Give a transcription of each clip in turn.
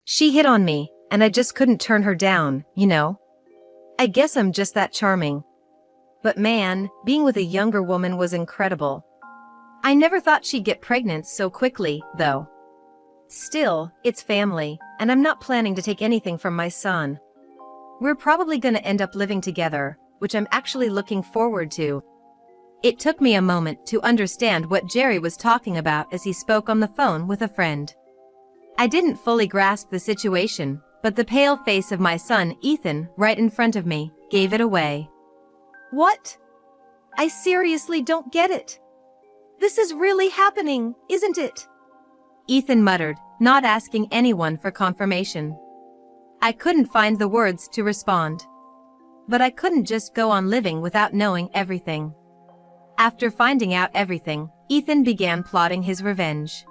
She hit on me, and I just couldn't turn her down, you know? I guess I'm just that charming. But man, being with a younger woman was incredible. I never thought she'd get pregnant so quickly, though. Still, it's family, and I'm not planning to take anything from my son. We're probably gonna end up living together, which I'm actually looking forward to. It took me a moment to understand what Jerry was talking about as he spoke on the phone with a friend. I didn't fully grasp the situation, but the pale face of my son Ethan right in front of me gave it away. What? I seriously don't get it. This is really happening, isn't it? Ethan muttered, not asking anyone for confirmation. I couldn't find the words to respond. But I couldn't just go on living without knowing everything. After finding out everything, Ethan began plotting his revenge.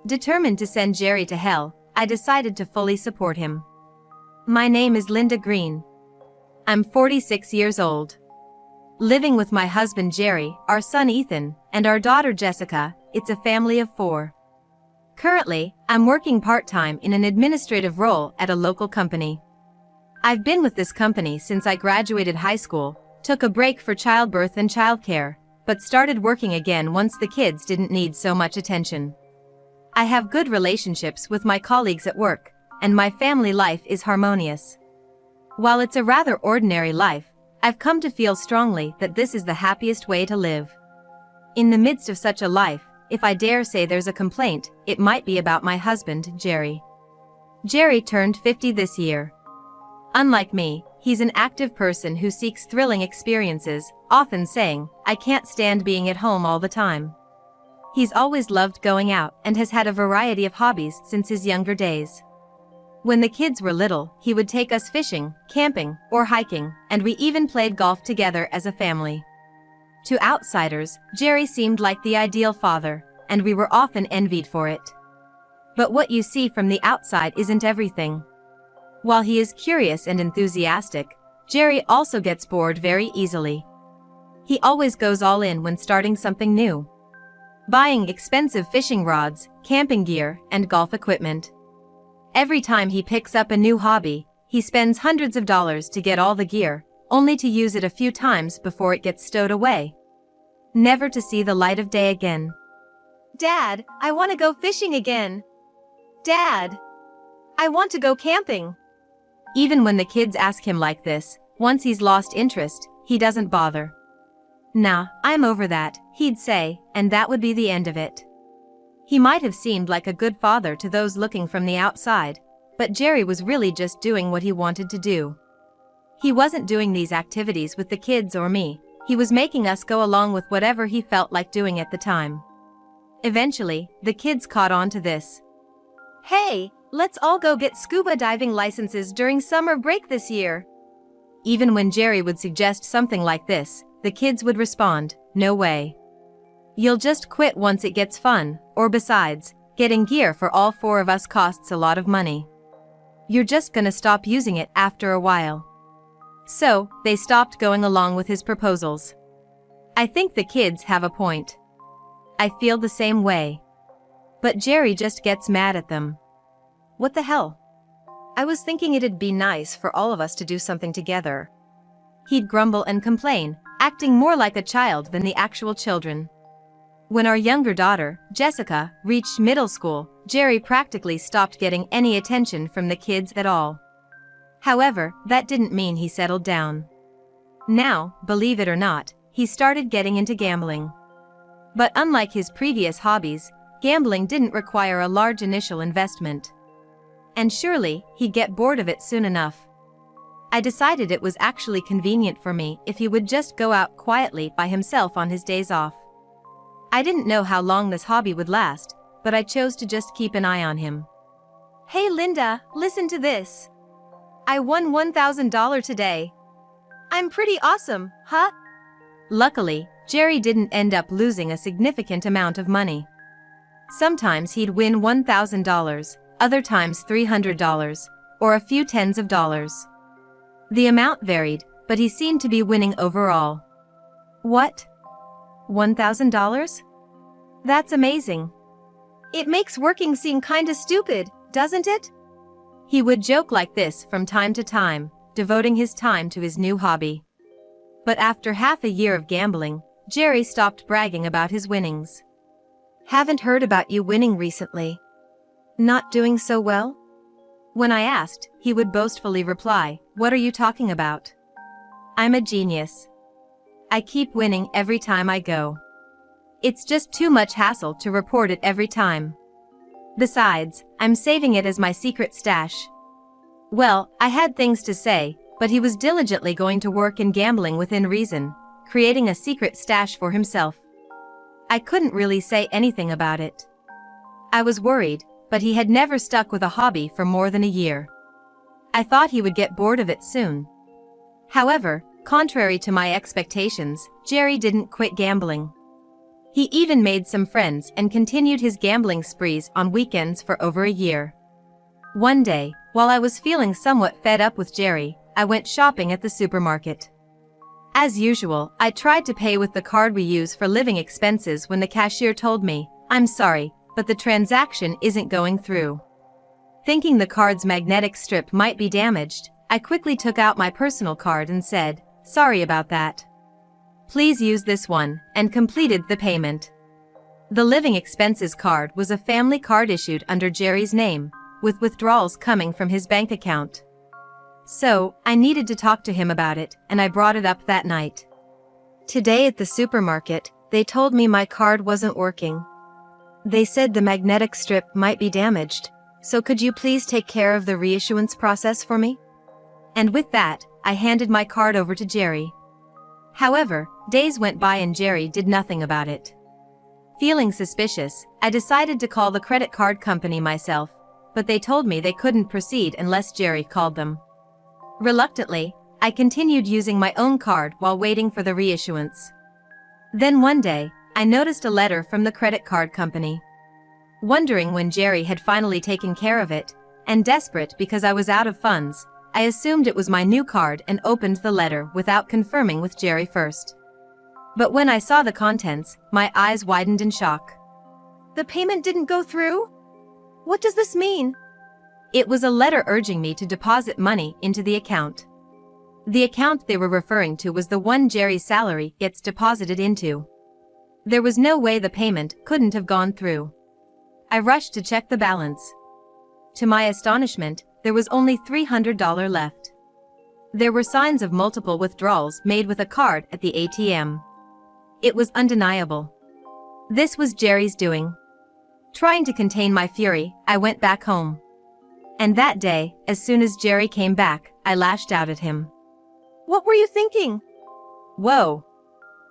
Determined to send Jerry to hell, I decided to fully support him. My name is Linda Green. I'm 46 years old. Living with my husband Jerry, our son Ethan, and our daughter Jessica. It's a family of 4. Currently, I'm working part-time in an administrative role at a local company. I've been with this company since I graduated high school, took a break for childbirth and childcare, but started working again once the kids didn't need so much attention. I have good relationships with my colleagues at work, and my family life is harmonious. While it's a rather ordinary life, I've come to feel strongly that this is the happiest way to live. In the midst of such a life, if I dare say there's a complaint, it might be about my husband, Jerry. Jerry turned 50 this year. Unlike me, he's an active person who seeks thrilling experiences, often saying, "I can't stand being at home all the time." He's always loved going out and has had a variety of hobbies since his younger days. When the kids were little, he would take us fishing, camping, or hiking, and we even played golf together as a family. To outsiders, Jerry seemed like the ideal father, and we were often envied for it. But what you see from the outside isn't everything. While he is curious and enthusiastic, Jerry also gets bored very easily. He always goes all in when starting something new. Buying expensive fishing rods, camping gear, and golf equipment. Every time he picks up a new hobby, he spends hundreds of dollars to get all the gear, only to use it a few times before it gets stowed away. Never to see the light of day again. Dad, I want to go fishing again. Dad, I want to go camping. Even when the kids ask him like this, once he's lost interest, he doesn't bother. "Nah, I'm over that," he'd say, and that would be the end of it. He might have seemed like a good father to those looking from the outside, but Jerry was really just doing what he wanted to do. He wasn't doing these activities with the kids or me, he was making us go along with whatever he felt like doing at the time. Eventually, the kids caught on to this. "Hey, let's all go get scuba diving licenses during summer break this year." Even when Jerry would suggest something like this, the kids would respond, "No way. You'll just quit once it gets fun, or besides, getting gear for all 4 of us costs a lot of money. You're just gonna stop using it after a while." So, they stopped going along with his proposals. I think the kids have a point. I feel the same way. But Jerry just gets mad at them. What the hell? I was thinking it'd be nice for all of us to do something together. He'd grumble and complain, acting more like a child than the actual children. When our younger daughter, Jessica, reached middle school, Jerry practically stopped getting any attention from the kids at all. However, that didn't mean he settled down. Now, believe it or not, he started getting into gambling. But unlike his previous hobbies, gambling didn't require a large initial investment. And surely, he'd get bored of it soon enough. I decided it was actually convenient for me if he would just go out quietly by himself on his days off. I didn't know how long this hobby would last, but I chose to just keep an eye on him. "Hey Linda, listen to this. I won $1,000 today. I'm pretty awesome, huh?" Luckily, Jerry didn't end up losing a significant amount of money. Sometimes he'd win $1,000, other times $300, or a few tens of dollars. The amount varied, but he seemed to be winning overall. What? $1,000? That's amazing. It makes working seem kinda stupid, doesn't it? He would joke like this from time to time, devoting his time to his new hobby. But after half a year of gambling, Jerry stopped bragging about his winnings. Haven't heard about you winning recently. Not doing so well? When I asked, he would boastfully reply, "What are you talking about? I'm a genius. I keep winning every time I go. It's just too much hassle to report it every time. Besides, I'm saving it as my secret stash." Well, I had things to say, but he was diligently going to work in gambling within reason, creating a secret stash for himself. I couldn't really say anything about it. I was worried, but he had never stuck with a hobby for more than a year. I thought he would get bored of it soon. However, contrary to my expectations, Jerry didn't quit gambling. He even made some friends and continued his gambling sprees on weekends for over a year. One day, while I was feeling somewhat fed up with Jerry, I went shopping at the supermarket. As usual, I tried to pay with the card we use for living expenses when the cashier told me, "I'm sorry, but the transaction isn't going through." Thinking the card's magnetic strip might be damaged, I quickly took out my personal card and said, "Sorry about that. Please use this one," and completed the payment. The living expenses card was a family card issued under Jerry's name, with withdrawals coming from his bank account. So, I needed to talk to him about it, and I brought it up that night. Today at the supermarket, they told me my card wasn't working. They said the magnetic strip might be damaged, so could you please take care of the reissuance process for me? And with that, I handed my card over to Jerry. However, days went by and Jerry did nothing about it. Feeling suspicious, I decided to call the credit card company myself, but they told me they couldn't proceed unless Jerry called them. Reluctantly, I continued using my own card while waiting for the reissuance. Then one day, I noticed a letter from the credit card company. Wondering when Jerry had finally taken care of it, and desperate because I was out of funds, I assumed it was my new card and opened the letter without confirming with Jerry first. But when I saw the contents, my eyes widened in shock. The payment didn't go through? What does this mean? It was a letter urging me to deposit money into the account. The account they were referring to was the one Jerry's salary gets deposited into. There was no way the payment couldn't have gone through. I rushed to check the balance. To my astonishment, there was only $300 left. There were signs of multiple withdrawals made with a card at the ATM. It was undeniable. This was Jerry's doing. Trying to contain my fury, I went back home. And that day, as soon as Jerry came back, I lashed out at him. What were you thinking? Whoa.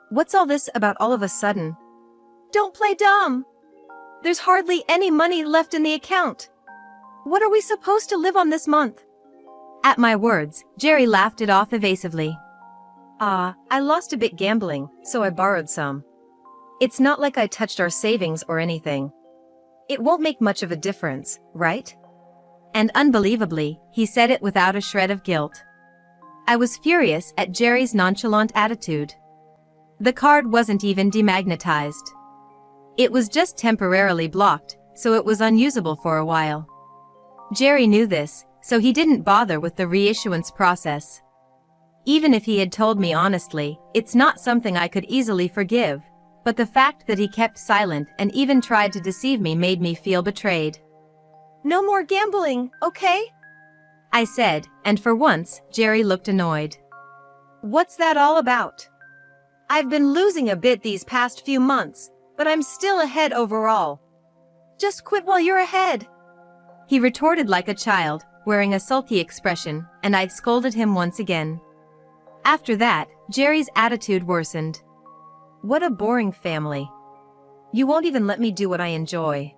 What's all this about all of a sudden? Don't play dumb. There's hardly any money left in the account. What are we supposed to live on this month? At my words, Jerry laughed it off evasively. I lost a bit gambling, so I borrowed some. It's not like I touched our savings or anything. It won't make much of a difference, right? And unbelievably, he said it without a shred of guilt. I was furious at Jerry's nonchalant attitude. The card wasn't even demagnetized. It was just temporarily blocked, so it was unusable for a while. Jerry knew this, so he didn't bother with the reissuance process. Even if he had told me honestly, it's not something I could easily forgive, but the fact that he kept silent and even tried to deceive me made me feel betrayed. No more gambling, okay? I said, and for once, Jerry looked annoyed. What's that all about? I've been losing a bit these past few months, but I'm still ahead overall. Just quit while you're ahead. He retorted like a child, wearing a sulky expression, and I scolded him once again. After that, Jerry's attitude worsened. What a boring family. You won't even let me do what I enjoy.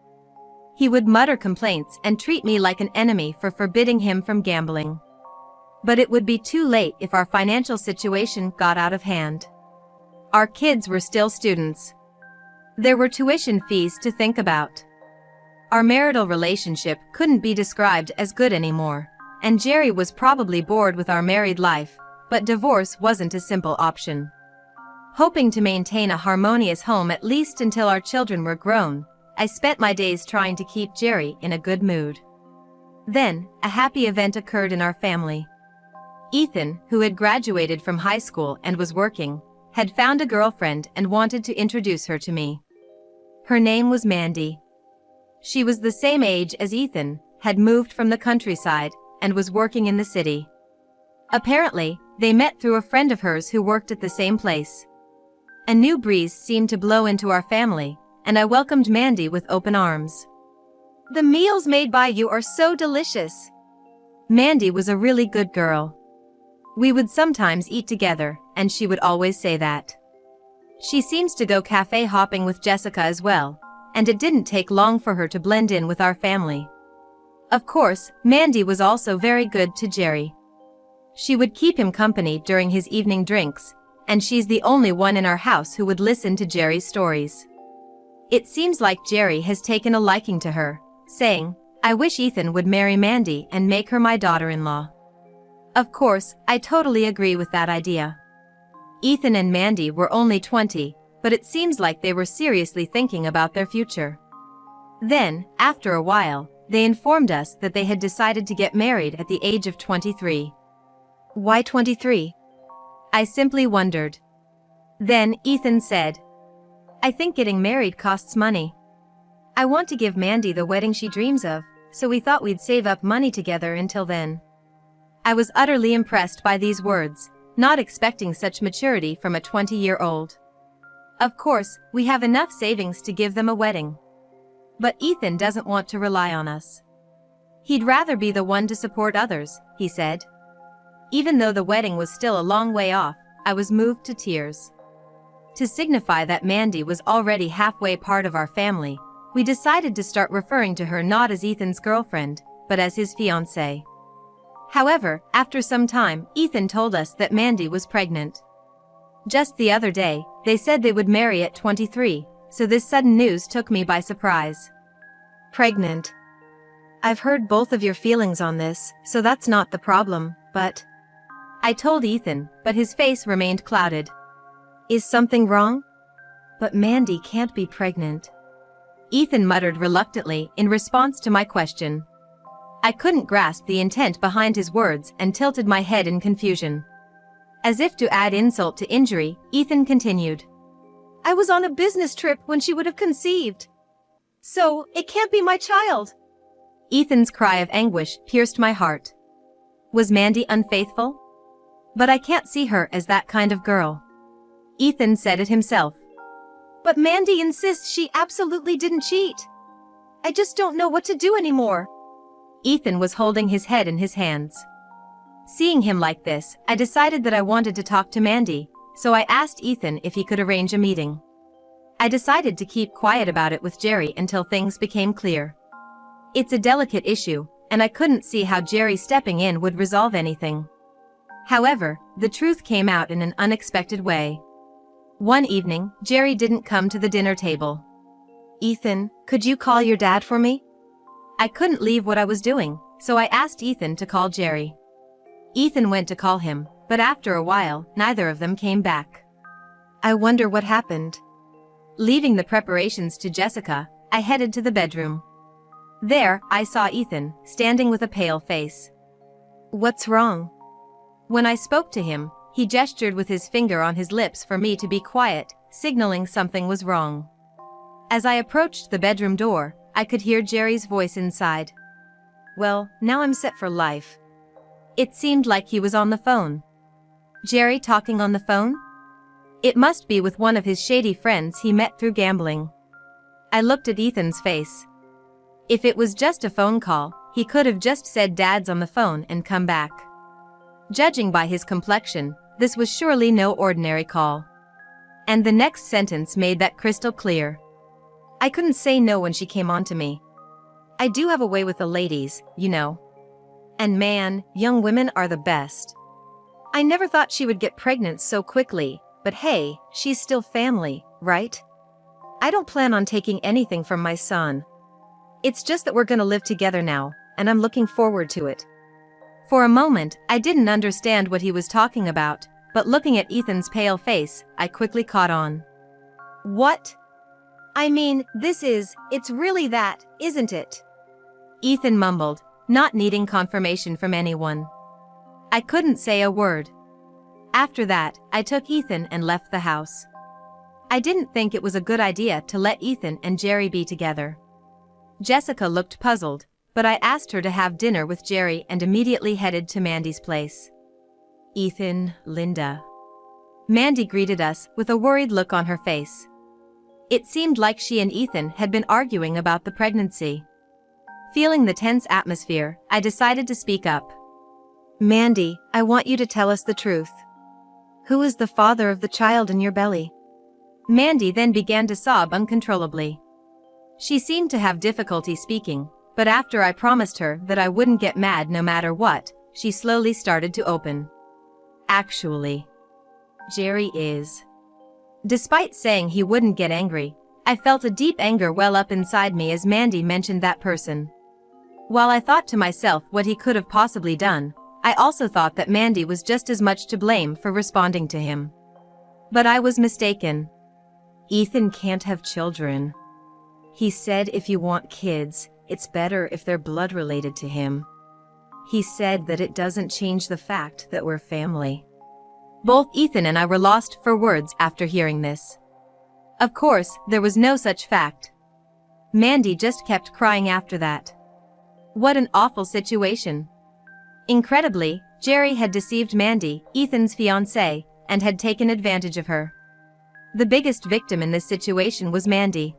He would mutter complaints and treat me like an enemy for forbidding him from gambling. But it would be too late if our financial situation got out of hand. Our kids were still students. There were tuition fees to think about. Our marital relationship couldn't be described as good anymore, and Jerry was probably bored with our married life, but divorce wasn't a simple option. Hoping to maintain a harmonious home at least until our children were grown, I spent my days trying to keep Jerry in a good mood. Then, a happy event occurred in our family. Ethan, who had graduated from high school and was working, had found a girlfriend and wanted to introduce her to me. Her name was Mandy. She was the same age as Ethan, had moved from the countryside, and was working in the city. Apparently, they met through a friend of hers who worked at the same place. A new breeze seemed to blow into our family, and I welcomed Mandy with open arms. The meals made by you are so delicious. Mandy was a really good girl. We would sometimes eat together, and she would always say that. She seems to go cafe hopping with Jessica as well, and it didn't take long for her to blend in with our family. Of course, Mandy was also very good to Jerry. She would keep him company during his evening drinks, and she's the only one in our house who would listen to Jerry's stories. It seems like Jerry has taken a liking to her, saying, "I wish Ethan would marry Mandy and make her my daughter-in-law." Of course, I totally agree with that idea. Ethan and Mandy were only 20, but it seems like they were seriously thinking about their future. Then, after a while, they informed us that they had decided to get married at the age of 23. Why 23? I simply wondered. Then Ethan said, "I think getting married costs money. I want to give Mandy the wedding she dreams of, so we thought we'd save up money together until then." I was utterly impressed by these words, not expecting such maturity from a 20-year-old. Of course, we have enough savings to give them a wedding. But Ethan doesn't want to rely on us. He'd rather be the one to support others, he said. Even though the wedding was still a long way off, I was moved to tears. To signify that Mandy was already halfway part of our family, we decided to start referring to her not as Ethan's girlfriend, but as his fiancée. However, after some time, Ethan told us that Mandy was pregnant. Just the other day, they said they would marry at 23, so this sudden news took me by surprise. Pregnant. I've heard both of your feelings on this, so that's not the problem, but... I told Ethan, but his face remained clouded. Is something wrong? But Mandy can't be pregnant. Ethan muttered reluctantly in response to my question. I couldn't grasp the intent behind his words and tilted my head in confusion. As if to add insult to injury, Ethan continued. I was on a business trip when she would have conceived. So, it can't be my child. Ethan's cry of anguish pierced my heart. Was Mandy unfaithful? But I can't see her as that kind of girl. Ethan said it himself. But Mandy insists she absolutely didn't cheat. I just don't know what to do anymore. Ethan was holding his head in his hands. Seeing him like this, I decided that I wanted to talk to Mandy, so I asked Ethan if he could arrange a meeting. I decided to keep quiet about it with Jerry until things became clear. It's a delicate issue, and I couldn't see how Jerry stepping in would resolve anything. However, the truth came out in an unexpected way. One evening, Jerry didn't come to the dinner table. Ethan, could you call your dad for me? I couldn't leave what I was doing, so I asked Ethan to call Jerry. Ethan went to call him, but after a while, neither of them came back. I wonder what happened. Leaving the preparations to Jessica, I headed to the bedroom. There, I saw Ethan, standing with a pale face. What's wrong? When I spoke to him, he gestured with his finger on his lips for me to be quiet, signaling something was wrong. As I approached the bedroom door, I could hear Jerry's voice inside. Well, now I'm set for life. It seemed like he was on the phone. Jerry talking on the phone? It must be with one of his shady friends he met through gambling. I looked at Ethan's face. If it was just a phone call, he could have just said Dad's on the phone and come back. Judging by his complexion, this was surely no ordinary call. And the next sentence made that crystal clear. I couldn't say no when she came on to me. I do have a way with the ladies, you know. And man, young women are the best. I never thought she would get pregnant so quickly, but hey, she's still family, right? I don't plan on taking anything from my son. It's just that we're gonna live together now, and I'm looking forward to it. For a moment, I didn't understand what he was talking about, but looking at Ethan's pale face, I quickly caught on. What? I mean, it's really that, isn't it? Ethan mumbled, not needing confirmation from anyone. I couldn't say a word. After that, I took Ethan and left the house. I didn't think it was a good idea to let Ethan and Jerry be together. Jessica looked puzzled, but I asked her to have dinner with Jerry and immediately headed to Mandy's place. "Ethan, Linda." Mandy greeted us with a worried look on her face. It seemed like she and Ethan had been arguing about the pregnancy. Feeling the tense atmosphere, I decided to speak up. "Mandy, I want you to tell us the truth. Who is the father of the child in your belly?" Mandy then began to sob uncontrollably. She seemed to have difficulty speaking, but after I promised her that I wouldn't get mad no matter what, she slowly started to open. "Actually, Jerry is." Despite saying he wouldn't get angry, I felt a deep anger well up inside me as Mandy mentioned that person. While I thought to myself what he could have possibly done, I also thought that Mandy was just as much to blame for responding to him. But I was mistaken. "Ethan can't have children. He said if you want kids, it's better if they're blood related to him. He said that it doesn't change the fact that we're family." Both Ethan and I were lost for words after hearing this. Of course, there was no such fact. Mandy just kept crying after that. What an awful situation. Incredibly, Jerry had deceived Mandy, Ethan's fiancée, and had taken advantage of her. The biggest victim in this situation was Mandy.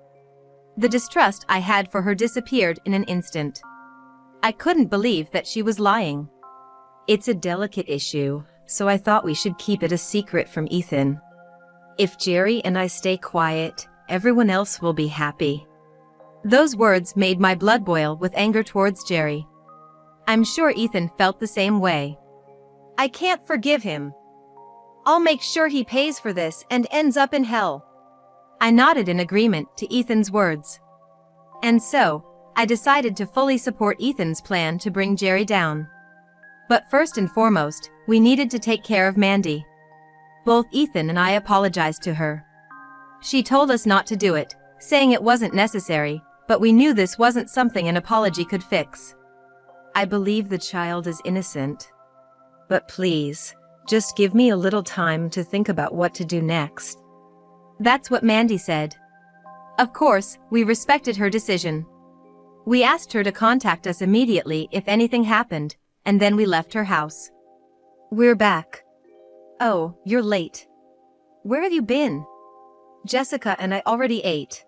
The distrust I had for her disappeared in an instant. I couldn't believe that she was lying. "It's a delicate issue, so I thought we should keep it a secret from Ethan. If Jerry and I stay quiet, everyone else will be happy." Those words made my blood boil with anger towards Jerry. I'm sure Ethan felt the same way. "I can't forgive him. I'll make sure he pays for this and ends up in hell." I nodded in agreement to Ethan's words. And so, I decided to fully support Ethan's plan to bring Jerry down. But first and foremost, we needed to take care of Mandy. Both Ethan and I apologized to her. She told us not to do it, saying it wasn't necessary, but we knew this wasn't something an apology could fix. "I believe the child is innocent. But please, just give me a little time to think about what to do next." That's what Mandy said. Of course, we respected her decision. We asked her to contact us immediately if anything happened, and then we left her house. "We're back." "Oh, you're late. Where have you been?" "Jessica and I already ate."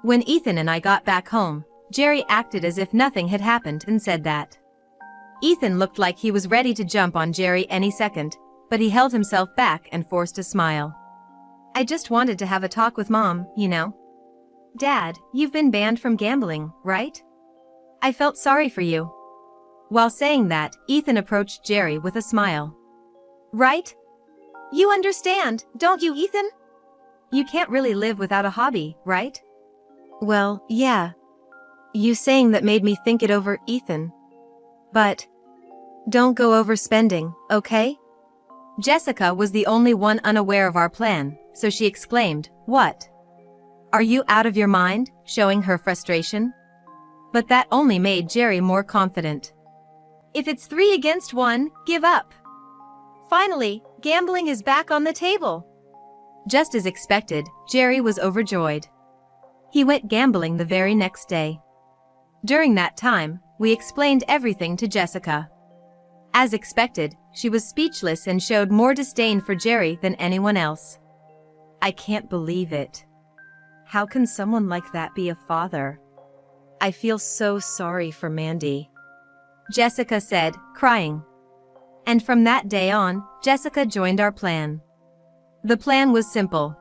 When Ethan and I got back home, Jerry acted as if nothing had happened and said that. Ethan looked like he was ready to jump on Jerry any second, but he held himself back and forced a smile. "I just wanted to have a talk with Mom, you know." "Dad, you've been banned from gambling, right? I felt sorry for you." While saying that, Ethan approached Jerry with a smile. "Right? You understand, don't you, Ethan? You can't really live without a hobby, right?" "Well, yeah. You saying that made me think it over, Ethan. But don't go overspending, okay?" Jessica was the only one unaware of our plan, so she exclaimed, "What? Are you out of your mind?" showing her frustration. But that only made Jerry more confident. "If it's 3 against 1, give up. Finally, gambling is back on the table." Just as expected, Jerry was overjoyed. He went gambling the very next day. During that time, we explained everything to Jessica. As expected, she was speechless and showed more disdain for Jerry than anyone else. "I can't believe it. How can someone like that be a father? I feel so sorry for Mandy," Jessica said, crying. And from that day on, Jessica joined our plan. The plan was simple.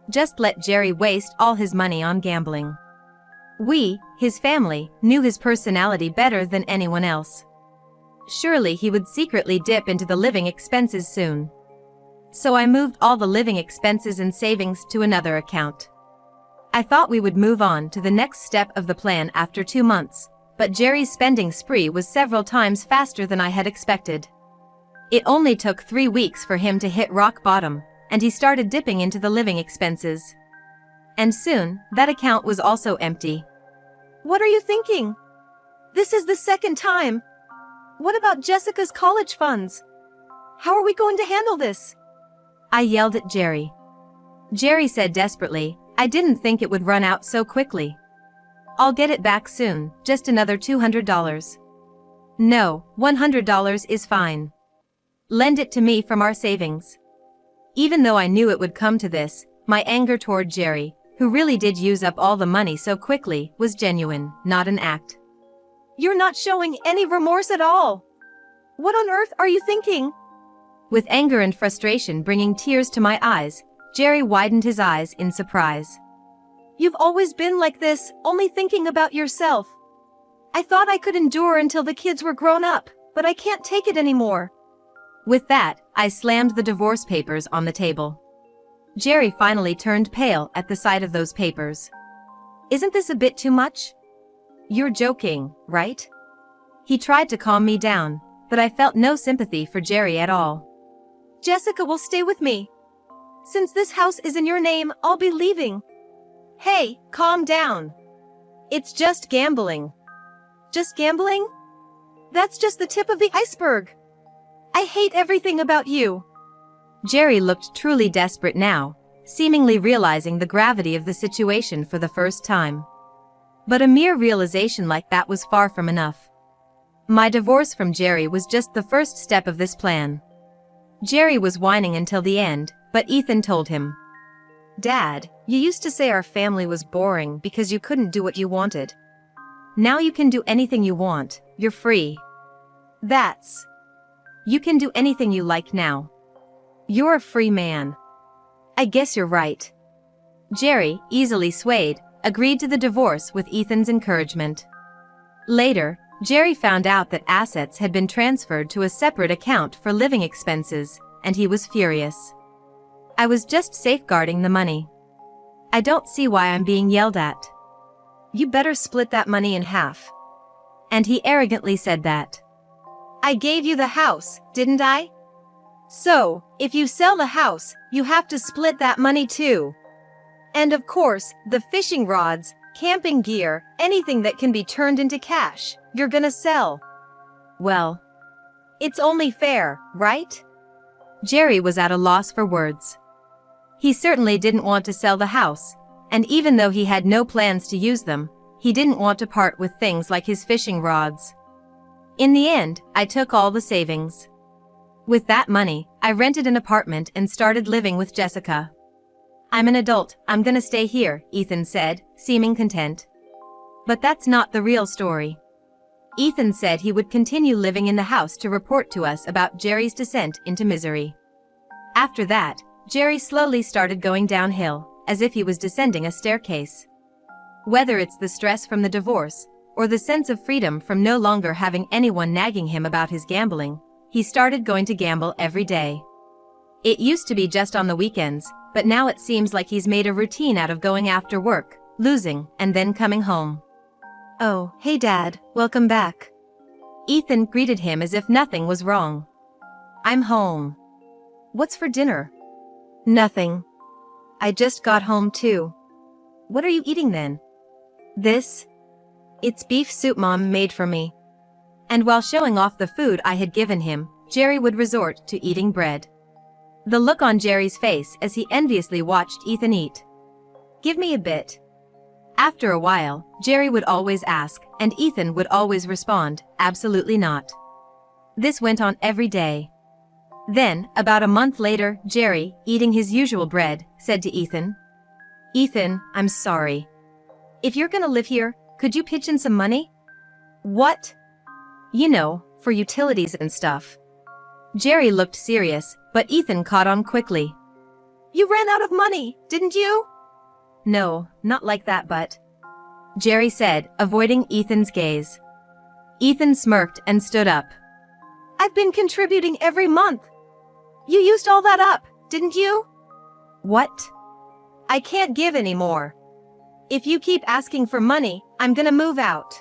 Just let Jerry waste all his money on gambling. We, his family, knew his personality better than anyone else. Surely he would secretly dip into the living expenses soon. So I moved all the living expenses and savings to another account. I thought we would move on to the next step of the plan after 2 months, but Jerry's spending spree was several times faster than I had expected. It only took 3 weeks for him to hit rock bottom, and he started dipping into the living expenses. And soon, that account was also empty. "What are you thinking? This is the second time. What about Jessica's college funds? How are we going to handle this? I yelled at Jerry. Jerry said desperately, I didn't think it would run out so quickly. I'll get it back soon, just another $200. No, $100 is fine. Lend it to me from our savings. Even though I knew it would come to this, my anger toward Jerry, who really did use up all the money so quickly, was genuine, not an act. You're not showing any remorse at all. What on earth are you thinking? With anger and frustration bringing tears to my eyes, Jerry widened his eyes in surprise. You've always been like this, only thinking about yourself. I thought I could endure until the kids were grown up, but I can't take it anymore. With that, I slammed the divorce papers on the table. Jerry finally turned pale at the sight of those papers. Isn't this a bit too much? You're joking, right? He tried to calm me down, but I felt no sympathy for Jerry at all. Jessica will stay with me. Since this house is in your name, I'll be leaving. Hey, calm down. It's just gambling. Just gambling? That's just the tip of the iceberg. I hate everything about you. Jerry looked truly desperate now, seemingly realizing the gravity of the situation for the first time. But a mere realization like that was far from enough. My divorce from Jerry was just the first step of this plan. Jerry was whining until the end, but Ethan told him. Dad, you used to say our family was boring because you couldn't do what you wanted. Now you can do anything you want, you're free. You can do anything you like now. You're a free man. I guess you're right. Jerry, easily swayed, agreed to the divorce with Ethan's encouragement. Later, Jerry found out that assets had been transferred to a separate account for living expenses, and he was furious. I was just safeguarding the money. I don't see why I'm being yelled at. You better split that money in half. And he arrogantly said that. I gave you the house, didn't I? So, if you sell the house, you have to split that money too. And of course, the fishing rods, camping gear, anything that can be turned into cash, you're gonna sell. Well, it's only fair, right? Jerry was at a loss for words. He certainly didn't want to sell the house, and even though he had no plans to use them, he didn't want to part with things like his fishing rods. In the end, I took all the savings. With that money, I rented an apartment and started living with Jessica. I'm an adult, I'm gonna stay here, Ethan said, seeming content. But that's not the real story. Ethan said he would continue living in the house to report to us about Jerry's descent into misery. After that, Jerry slowly started going downhill, as if he was descending a staircase. Whether it's the stress from the divorce, or the sense of freedom from no longer having anyone nagging him about his gambling, he started going to gamble every day. It used to be just on the weekends, but now it seems like he's made a routine out of going after work, losing, and then coming home. Oh, hey Dad, welcome back. Ethan greeted him as if nothing was wrong. I'm home. What's for dinner? Nothing. I just got home too. What are you eating then? This? It's beef soup Mom made for me. And while showing off the food I had given him, Jerry would resort to eating bread. The look on Jerry's face as he enviously watched Ethan eat. Give me a bit. After a while, Jerry would always ask, and Ethan would always respond, absolutely not. This went on every day. Then, about a month later, Jerry, eating his usual bread, said to Ethan, Ethan, I'm sorry. If you're gonna live here, could you pitch in some money? What? You know, for utilities and stuff. Jerry looked serious, but Ethan caught on quickly. You ran out of money, didn't you? No, not like that but... Jerry said, avoiding Ethan's gaze. Ethan smirked and stood up. I've been contributing every month. You used all that up, didn't you? What? I can't give any more. If you keep asking for money, I'm gonna move out.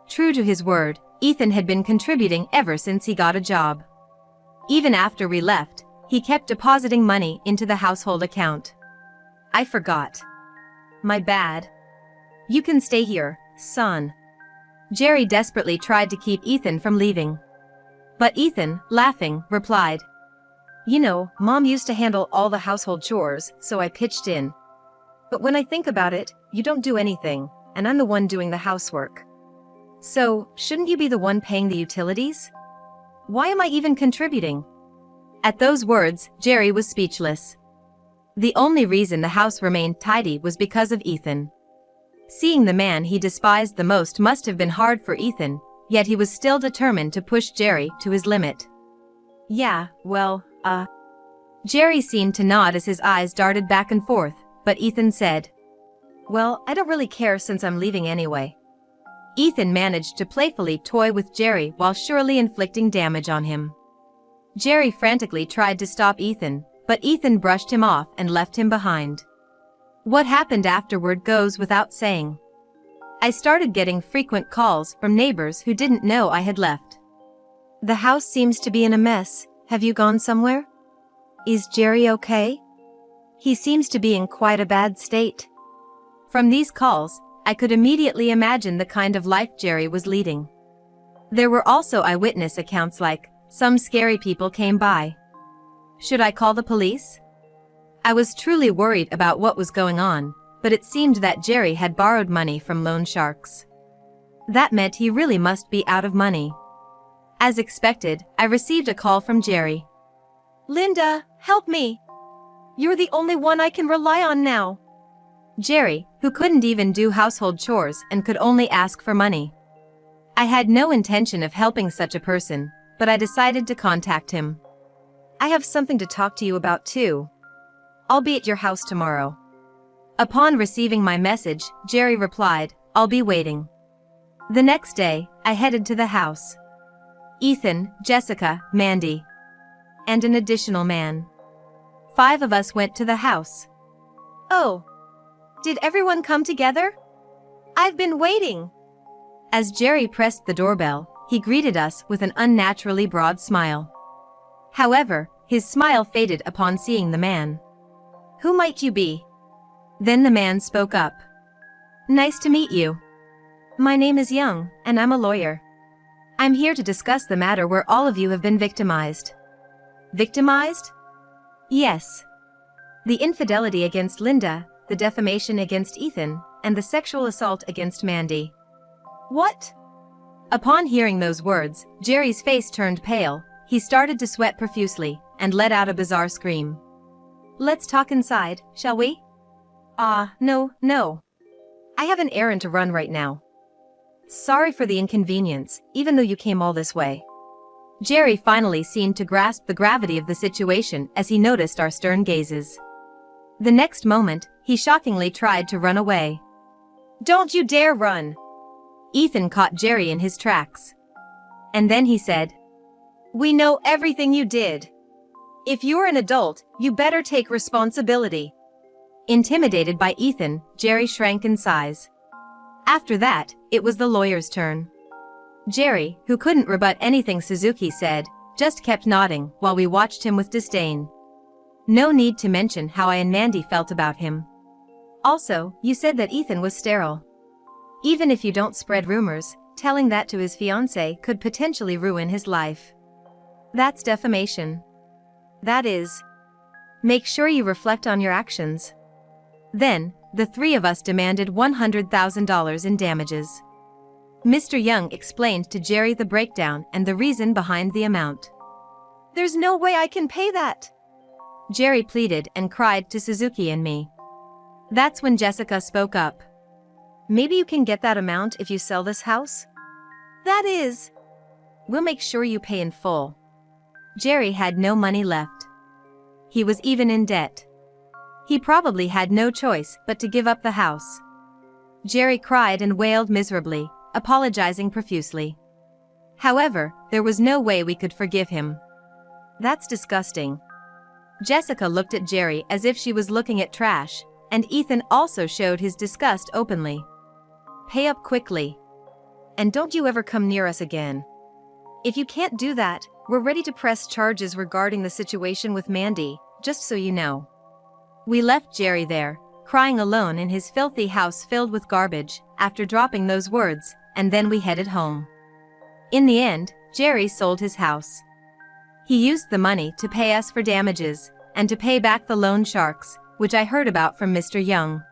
True to his word, Ethan had been contributing ever since he got a job. Even after we left, he kept depositing money into the household account. I forgot. My bad. You can stay here, son. Jerry desperately tried to keep Ethan from leaving. But Ethan, laughing, replied, "You know, Mom used to handle all the household chores, so I pitched in. But when I think about it, you don't do anything, and I'm the one doing the housework. So, shouldn't you be the one paying the utilities? Why am I even contributing?" At those words, Jerry was speechless. The only reason the house remained tidy was because of Ethan. Seeing the man he despised the most must have been hard for Ethan, yet he was still determined to push Jerry to his limit. "Yeah, well, Jerry seemed to nod as his eyes darted back and forth, but Ethan said, "Well, I don't really care since I'm leaving anyway." Ethan managed to playfully toy with Jerry while surely inflicting damage on him. Jerry frantically tried to stop Ethan, but Ethan brushed him off and left him behind. What happened afterward goes without saying. I started getting frequent calls from neighbors who didn't know I had left. "The house seems to be in a mess. Have you gone somewhere? Is Jerry okay? He seems to be in quite a bad state." From these calls, I could immediately imagine the kind of life Jerry was leading. There were also eyewitness accounts like, "Some scary people came by." Should I call the police? I was truly worried about what was going on, but it seemed that Jerry had borrowed money from loan sharks. That meant he really must be out of money. As expected, I received a call from Jerry. "Linda, help me. You're the only one I can rely on now." Jerry, who couldn't even do household chores and could only ask for money. I had no intention of helping such a person, but I decided to contact him. "I have something to talk to you about too. I'll be at your house tomorrow." Upon receiving my message, Jerry replied, "I'll be waiting." The next day, I headed to the house. Ethan, Jessica, Mandy, and an additional man. 5 of us went to the house. "Oh. Did everyone come together? I've been waiting." As Jerry pressed the doorbell, he greeted us with an unnaturally broad smile. However, his smile faded upon seeing the man. "Who might you be?" Then the man spoke up. "Nice to meet you. My name is Young, and I'm a lawyer. I'm here to discuss the matter where all of you have been victimized." "Victimized?" "Yes. The infidelity against Linda, the defamation against Ethan, and the sexual assault against Mandy." "What?" Upon hearing those words, Jerry's face turned pale, he started to sweat profusely, and let out a bizarre scream. "Let's talk inside, shall we?" No. I have an errand to run right now. Sorry for the inconvenience, even though you came all this way." Jerry finally seemed to grasp the gravity of the situation as he noticed our stern gazes. The next moment, he shockingly tried to run away. "Don't you dare run!" Ethan caught Jerry in his tracks. And then he said, "We know everything you did. If you're an adult, you better take responsibility." Intimidated by Ethan, Jerry shrank in size. After that, it was the lawyer's turn. Jerry, who couldn't rebut anything Suzuki said, just kept nodding while we watched him with disdain. No need to mention how I and Mandy felt about him. "Also, you said that Ethan was sterile. Even if you don't spread rumors, telling that to his fiancée could potentially ruin his life. That's defamation. That is. Make sure you reflect on your actions." Then, the 3 of us demanded $100,000 in damages. Mr. Young explained to Jerry the breakdown and the reason behind the amount. "There's no way I can pay that," Jerry pleaded and cried to Suzuki and me. That's when Jessica spoke up. "Maybe you can get that amount if you sell this house? That is. We'll make sure you pay in full." Jerry had no money left. He was even in debt. He probably had no choice but to give up the house. Jerry cried and wailed miserably, apologizing profusely. However, there was no way we could forgive him. "That's disgusting." Jessica looked at Jerry as if she was looking at trash, and Ethan also showed his disgust openly. "Pay up quickly. And don't you ever come near us again. If you can't do that, we're ready to press charges regarding the situation with Mandy, just so you know." We left Jerry there, crying alone in his filthy house filled with garbage. After dropping those words, and then we headed home. In the end, Jerry sold his house. He used the money to pay us for damages, and to pay back the loan sharks, which I heard about from Mr. Young.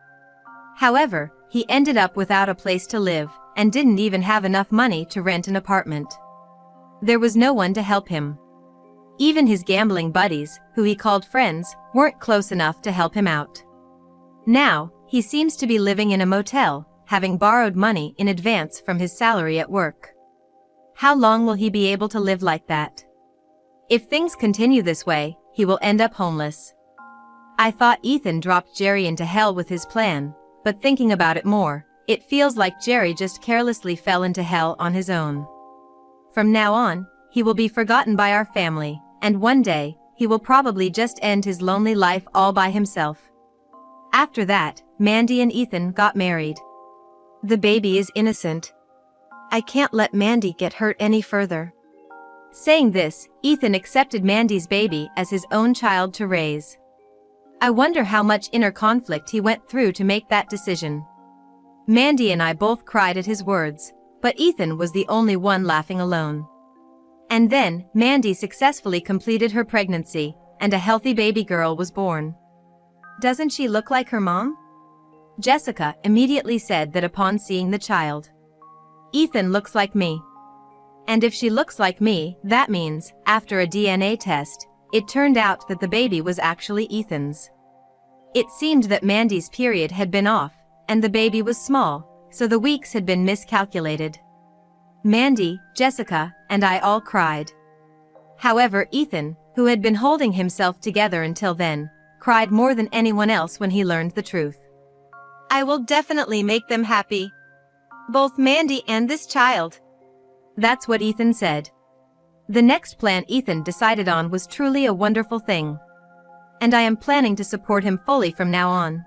However, he ended up without a place to live, and didn't even have enough money to rent an apartment. There was no one to help him. Even his gambling buddies, who he called friends, weren't close enough to help him out. Now, he seems to be living in a motel, having borrowed money in advance from his salary at work. How long will he be able to live like that? If things continue this way, he will end up homeless. I thought Ethan dropped Jerry into hell with his plan, but thinking about it more, it feels like Jerry just carelessly fell into hell on his own. From now on, he will be forgotten by our family, and one day, he will probably just end his lonely life all by himself. After that, Mandy and Ethan got married. The baby is innocent. I can't let Mandy get hurt any further. Saying this, Ethan accepted Mandy's baby as his own child to raise. I wonder how much inner conflict he went through to make that decision. Mandy and I both cried at his words, but Ethan was the only one laughing alone. And then, Mandy successfully completed her pregnancy, and a healthy baby girl was born. Doesn't she look like her mom? Jessica immediately said that upon seeing the child. Ethan looks like me. And if she looks like me, that means, after a DNA test, it turned out that the baby was actually Ethan's. It seemed that Mandy's period had been off, and the baby was small, so the weeks had been miscalculated. Mandy, Jessica, and I all cried. However, Ethan, who had been holding himself together until then, cried more than anyone else when he learned the truth. I will definitely make them happy. Both Mandy and this child. That's what Ethan said. The next plan Ethan decided on was truly a wonderful thing. And I am planning to support him fully from now on.